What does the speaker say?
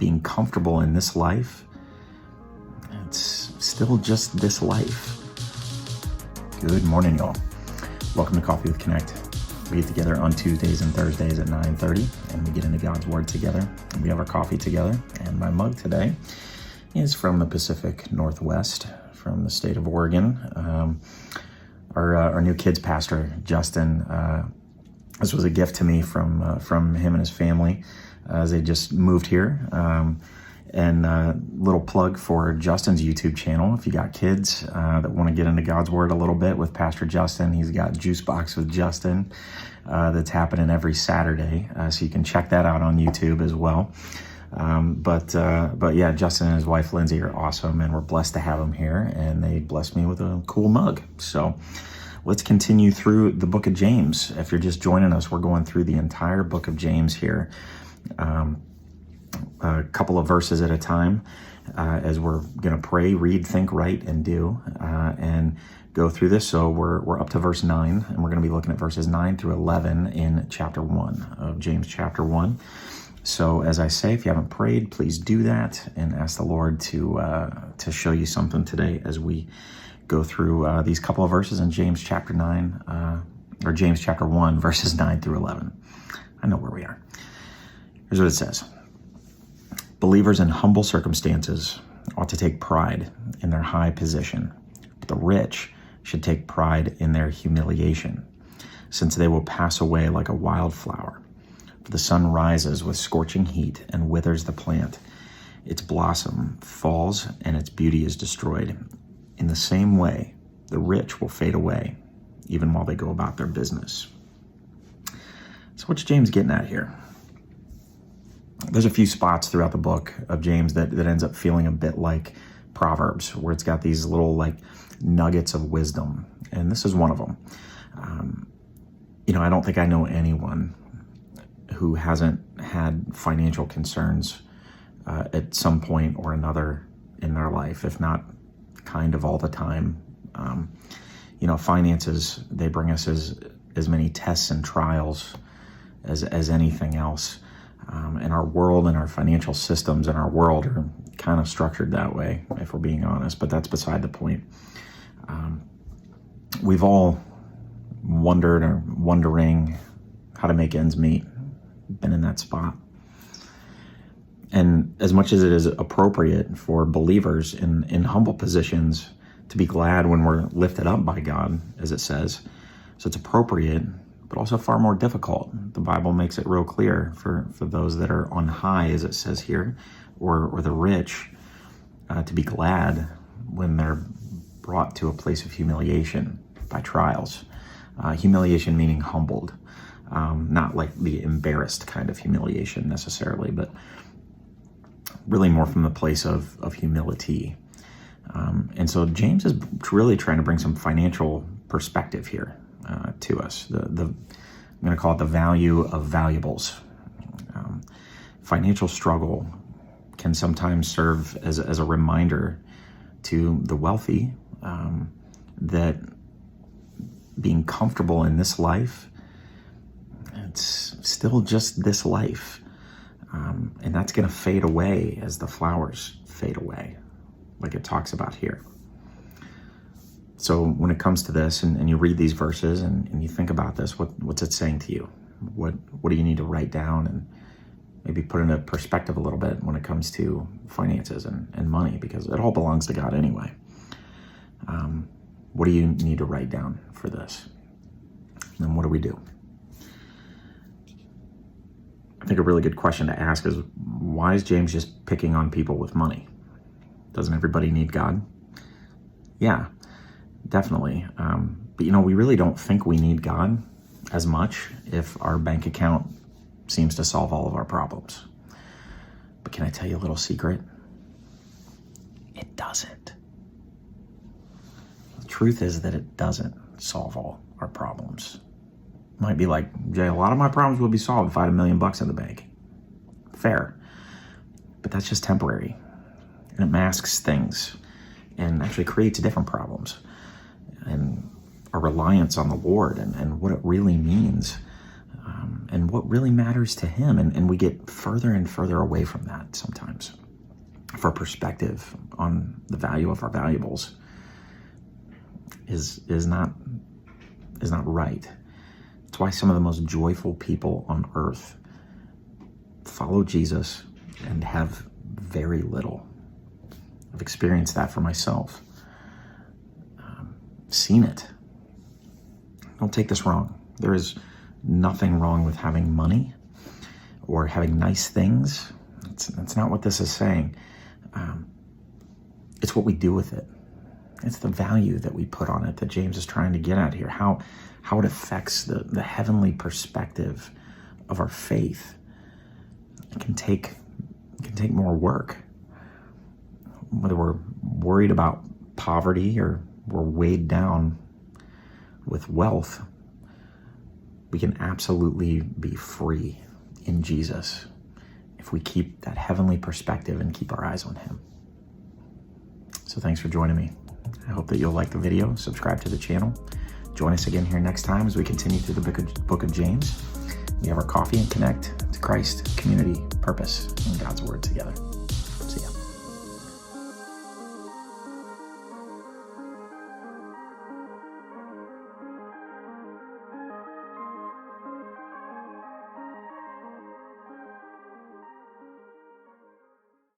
being comfortable in this life, it's still just this life. Good morning, y'all. Welcome to Coffee with Connect. We get together on Tuesdays and Thursdays at 9:30, and we get into God's Word together, and we have our coffee together. And my mug today is from the Pacific Northwest, from the state of Oregon. Our new kids pastor, Justin, this was a gift to me from him and his family as they just moved here. And little plug for Justin's YouTube channel. If you got kids that want to get into God's Word a little bit with Pastor Justin, he's got Juice Box with Justin that's happening every Saturday. So you can check that out on YouTube as well. But yeah, Justin and his wife Lindsay are awesome, and we're blessed to have them here, and they blessed me with a cool mug. So let's continue through the book of James. If you're just joining us, we're going through the entire book of James here. A couple of verses at a time, as we're going to pray, read, think, write, and do, and go through this. So we're up to verse 9, and we're going to be looking at verses 9 through 11 in chapter 1 of James chapter 1. So as I say, if you haven't prayed, please do that and ask the Lord to show you something today as we go through these couple of verses in James chapter 9, or James chapter 1, verses 9 through 11. I know where we are. Here's what it says. Believers in humble circumstances ought to take pride in their high position, but the rich should take pride in their humiliation, since they will pass away like a wildflower. For the sun rises with scorching heat and withers the plant. Its blossom falls and its beauty is destroyed. In the same way, the rich will fade away, even while they go about their business. So what's James getting at here? There's a few spots throughout the book of James that ends up feeling a bit like Proverbs, where it's got these little like nuggets of wisdom. And this is one of them. I don't think I know anyone who hasn't had financial concerns at some point or another in their life, if not kind of all the time. Finances, they bring us as many tests and trials as anything else. And our world and our financial systems in our world are kind of structured that way, if we're being honest, but that's beside the point. We've all wondered or wondering how to make ends meet, been in that spot. And as much as it is appropriate for believers in humble positions to be glad when we're lifted up by God, as it says, so it's appropriate, but also far more difficult. The Bible makes it real clear for those that are on high, as it says here, or the rich, to be glad when they're brought to a place of humiliation by trials. Humiliation meaning humbled, not like the embarrassed kind of humiliation necessarily, but really more from the place of humility. And so James is really trying to bring some financial perspective here to us. I'm going to call it the value of valuables. Financial struggle can sometimes serve as a reminder to the wealthy that being comfortable in this life, it's still just this life. And that's going to fade away as the flowers fade away, like it talks about here. So when it comes to this and you read these verses and you think about this, what's it saying to you? What do you need to write down and maybe put into perspective a little bit when it comes to finances and money, because it all belongs to God anyway. What do you need to write down for this? And what do we do? I think a really good question to ask is, why is James just picking on people with money? Doesn't everybody need God? Yeah, definitely. But we really don't think we need God as much if our bank account seems to solve all of our problems. But can I tell you a little secret? It doesn't. The truth is that it doesn't solve all our problems. It might be like, Jay, a lot of my problems would be solved if I had $1 million in the bank. Fair. But that's just temporary. And it masks things and actually creates different problems. And our reliance on the Lord and what it really means and what really matters to him. And we get further and further away from that sometimes. For perspective on the value of our valuables is not right. It's why some of the most joyful people on earth follow Jesus and have very little. I've experienced that for myself. Seen it. Don't take this wrong. There is nothing wrong with having money or having nice things. That's not what this is saying. It's what we do with it. It's the value that we put on it that James is trying to get at here. How it affects the heavenly perspective of our faith. It can take more work. Whether we're worried about poverty or we're weighed down with wealth, we can absolutely be free in Jesus if we keep that heavenly perspective and keep our eyes on him. So thanks for joining me. I hope that you'll like the video, subscribe to the channel. Join us again here next time as we continue through the book of James. We have our coffee and connect to Christ, community, purpose, and God's word together.